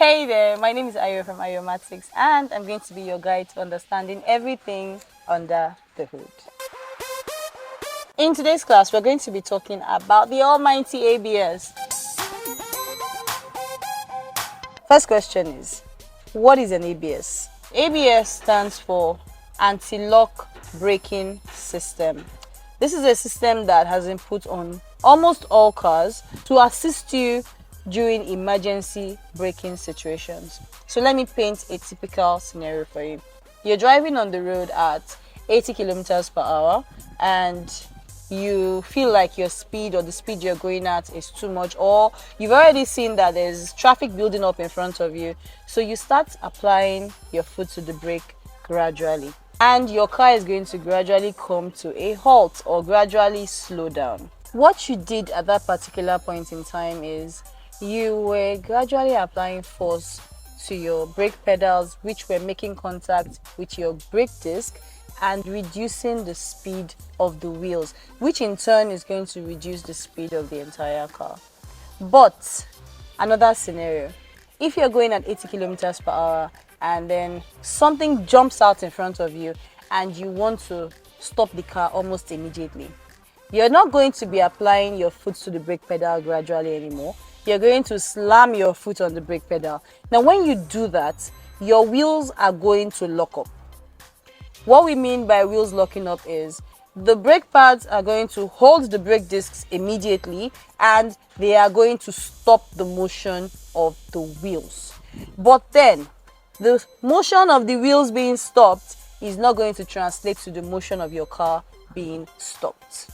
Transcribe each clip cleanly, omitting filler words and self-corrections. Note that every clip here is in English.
Hey there, my name is Ayo from Ayomatics, and I'm going to be your guide to understanding everything under the hood. In today's class, we're going to be talking about the almighty ABS. First question is, what is an ABS? ABS stands for Anti-Lock Braking System. This is a system that has been put on almost all cars to assist you during emergency braking situations. So let me paint a typical scenario for you. You're driving on the road at 80 kilometers per hour and you feel like your speed or the speed you're going at is too much, or you've already seen that there's traffic building up in front of you, so you start applying your foot to the brake gradually, and your car is going to gradually come to a halt or gradually slow down. What you did at that particular point in time is you were gradually applying force to your brake pedals, which were making contact with your brake disc and reducing the speed of the wheels, which in turn is going to reduce the speed of the entire car. But another scenario, if you're going at 80 kilometers per hour and then something jumps out in front of you and you want to stop the car almost immediately, you're not going to be applying your foot to the brake pedal gradually anymore. You're going to slam your foot on the brake pedal. Now, when you do that, your wheels are going to lock up. What we mean by wheels locking up is the brake pads are going to hold the brake discs immediately and they are going to stop the motion of the wheels. But then the motion of the wheels being stopped is not going to translate to the motion of your car being stopped.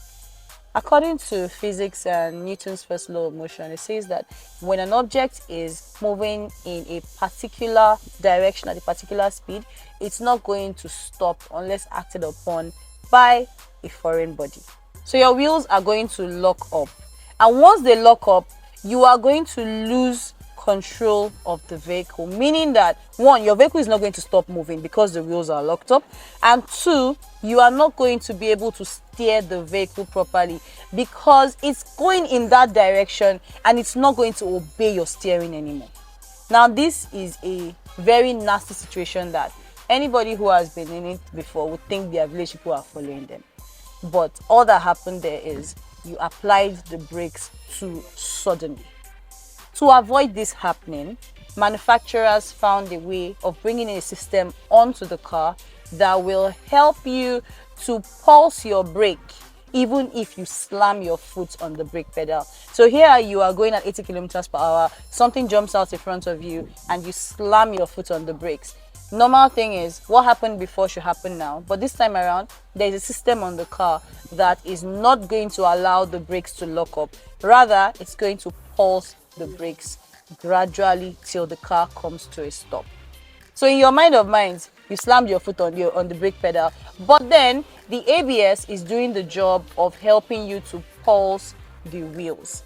According to physics and Newton's first law of motion, it says that when an object is moving in a particular direction at a particular speed, it's not going to stop unless acted upon by a foreign body. So your wheels are going to lock up. And once they lock up, you are going to lose control of the vehicle, meaning that one, your vehicle is not going to stop moving because the wheels are locked up, and two, you are not going to be able to steer the vehicle properly because it's going in that direction and it's not going to obey your steering anymore. Now, this is a very nasty situation that anybody who has been in it before would think their village people are following them. But all that happened there is you applied the brakes too suddenly. To avoid this happening, manufacturers found a way of bringing a system onto the car that will help you to pulse your brake even if you slam your foot on the brake pedal. So here you are going at 80 kilometers per hour, something jumps out in front of you and you slam your foot on the brakes. Normal thing is what happened before should happen now, but this time around there is a system on the car that is not going to allow the brakes to lock up. Rather, it's going to pulse the brakes gradually till the car comes to a stop. So in your mind of minds, you slammed your foot on the brake pedal, but then the ABS is doing the job of helping you to pulse the wheels.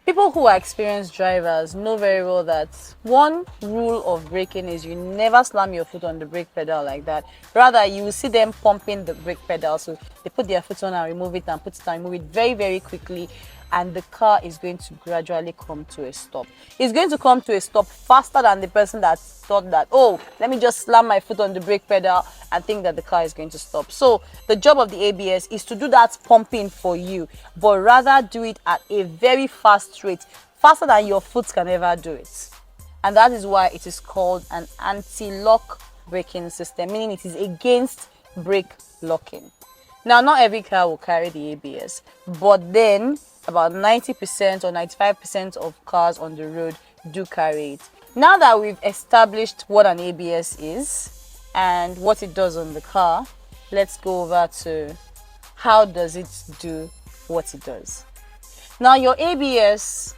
People who are experienced drivers know very well that one rule of braking is you never slam your foot on the brake pedal like that. Rather, you will see them pumping the brake pedal. So they put their foot on and remove it and put it and remove it very, very quickly. And the car is going to gradually come to a stop. It's going to come to a stop faster than the person that thought that, oh, let me just slam my foot on the brake pedal and think that the car is going to stop. So the job of the ABS is to do that pumping for you, but rather do it at a very fast rate, faster than your foot can ever do it. And that is why it is called an anti-lock braking system, meaning it is against brake locking. Now, not every car will carry the ABS, but then about 90% or 95% of cars on the road do carry it. Now that we've established what an ABS is and what it does on the car, let's go over to how does it do what it does. Now, your ABS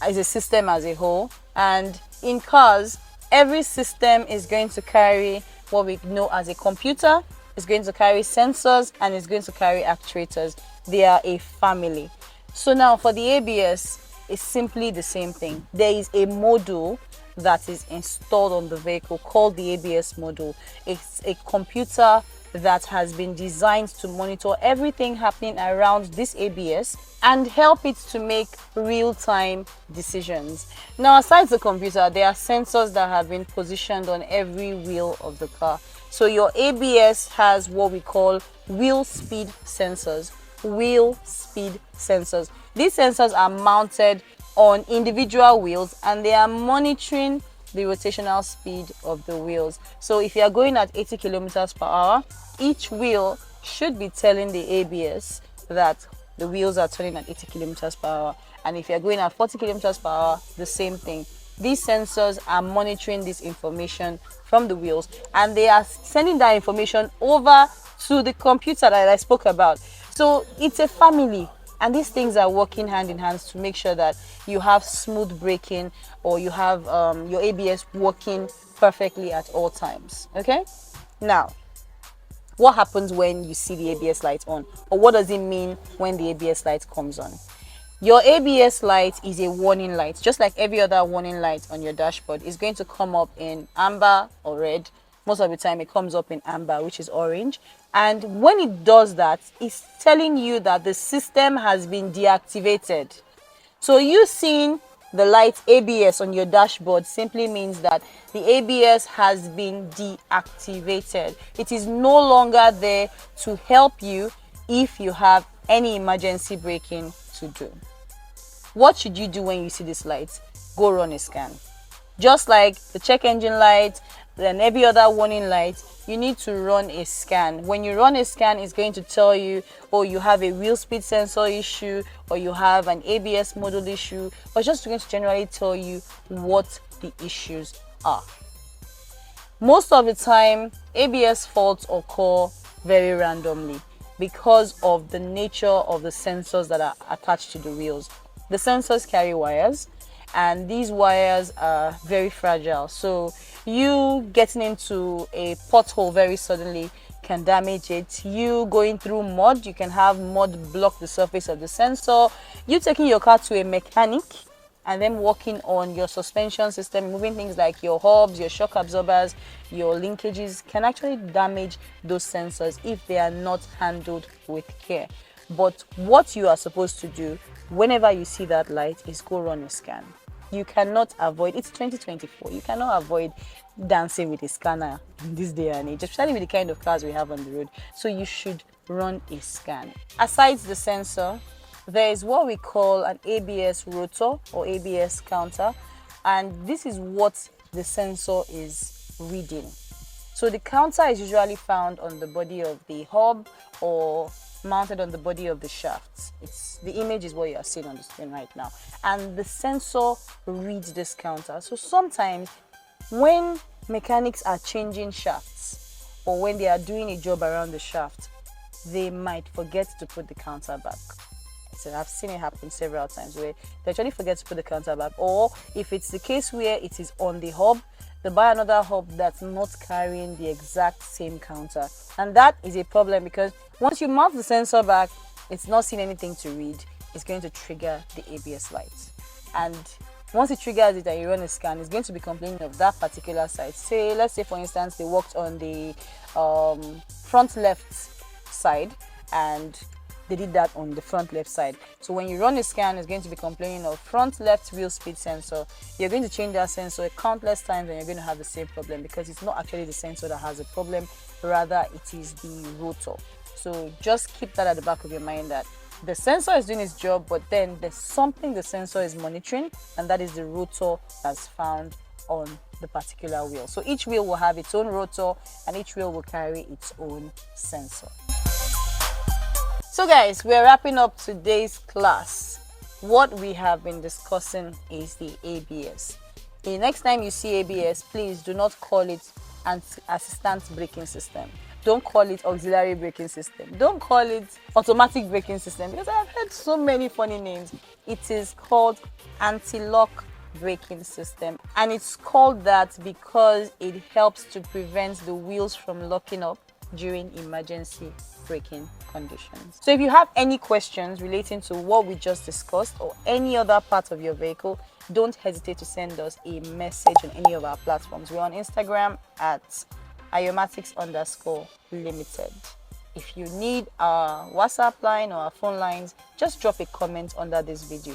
is a system as a whole, and in cars, every system is going to carry what we know as a computer, it's going to carry sensors, and it's going to carry actuators. They are a family. So now for the ABS, it's simply the same thing. There is a module that is installed on the vehicle called the ABS module. It's a computer that has been designed to monitor everything happening around this ABS and help it to make real-time decisions. Now, aside the computer, there are sensors that have been positioned on every wheel of the car. So your ABS has what we call wheel speed sensors. Wheel speed sensors. These sensors are mounted on individual wheels and they are monitoring the rotational speed of the wheels. So if you are going at 80 kilometers per hour, each wheel should be telling the ABS that the wheels are turning at 80 kilometers per hour. And if you're going at 40 kilometers per hour, the same thing. These sensors are monitoring this information from the wheels and they are sending that information over to the computer that I spoke about. So it's a family, and these things are working hand in hand to make sure that you have smooth braking, or you have your ABS working perfectly at all times. Okay, now what happens when you see the ABS light on, or what does it mean when the ABS light comes on? Your ABS light is a warning light, just like every other warning light on your dashboard. It's going to come up in amber or red. Most of the time it comes up in amber, which is orange. And when it does that, it's telling you that the system has been deactivated. So you seeing the light ABS on your dashboard simply means that the ABS has been deactivated. It is no longer there to help you if you have any emergency braking to do. What should you do when you see this light? Go run a scan. Just like the check engine light and every other warning light, you need to run a scan. When you run a scan, it's going to tell you, oh, you have a wheel speed sensor issue, or you have an ABS module issue, or just going to generally tell you what the issues are. Most of the time, ABS faults occur very randomly because of the nature of the sensors that are attached to the wheels. The sensors carry wires, and these wires are very fragile. So you getting into a pothole very suddenly can damage it. You going through mud, you can have mud block the surface of the sensor. You taking your car to a mechanic and then working on your suspension system, moving things like your hubs, your shock absorbers, your linkages can actually damage those sensors if they are not handled with care. But what you are supposed to do whenever you see that light is go run a scan. You cannot avoid, it's 2024, you cannot avoid dancing with a scanner in this day and age, especially with the kind of cars we have on the road. So you should run a scan. Aside the sensor, there is what we call an ABS rotor or ABS counter, and this is what the sensor is reading. So the counter is usually found on the body of the hub or mounted on the body of the shaft. The image is what you are seeing on the screen right now, and the sensor reads this counter. So sometimes when mechanics are changing shafts or when they are doing a job around the shaft, they might forget to put the counter back. So I've seen it happen several times where they actually forget to put the counter back, or if it's the case where it is on the hub, they buy another hub that's not carrying the exact same counter, and that is a problem because once you mount the sensor back, it's not seeing anything to read. It's going to trigger the ABS lights, and once it triggers it and you run a scan, it's going to be complaining of that particular side. Let's say for instance they worked on the front left side and they did that on the front left side. So when you run a scan, it's going to be complaining of front left wheel speed sensor. You're going to change that sensor countless times and you're going to have the same problem because it's not actually the sensor that has a problem, rather it is the rotor. So just keep that at the back of your mind, that the sensor is doing its job, but then there's something the sensor is monitoring, and that is the rotor that's found on the particular wheel. So each wheel will have its own rotor and each wheel will carry its own sensor. So guys, we're wrapping up today's class. What we have been discussing is the ABS. The next time you see ABS, please do not call it an assistant braking system. Don't call it auxiliary braking system. Don't call it automatic braking system, because I've heard so many funny names. It is called anti-lock braking system, and it's called that because it helps to prevent the wheels from locking up during emergency braking conditions. So if you have any questions relating to what we just discussed or any other part of your vehicle, don't hesitate to send us a message on any of our platforms. We're on Instagram at Ayomatics_limited. If you need our WhatsApp line or our phone lines, just drop a comment under this video.